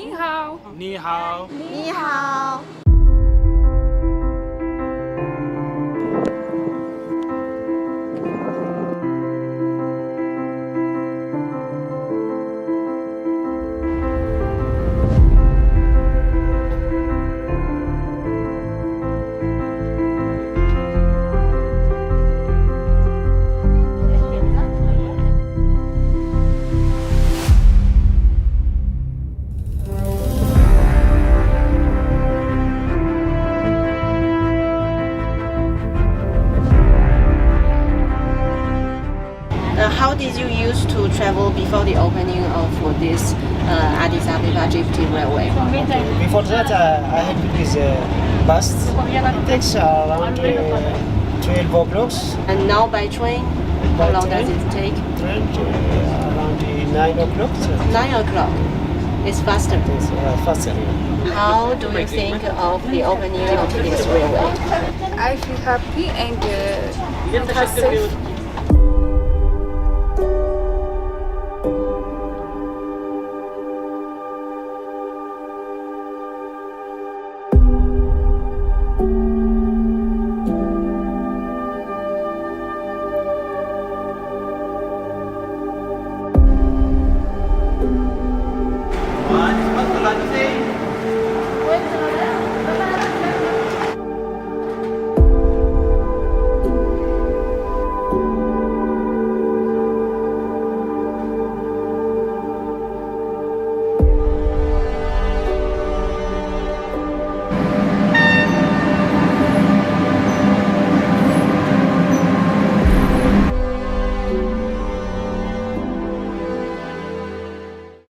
你好。你好。你好。How did you used to travel before the opening of this Addis Ababa Djibouti Railway? Before that, I had with bus. It takes around 12 o'clock. And now by train, how long does it take? Train around 9 o'clock. 9 o'clock. It's faster. It's faster. How do you think of the opening of this railway? I feel happy and it has safe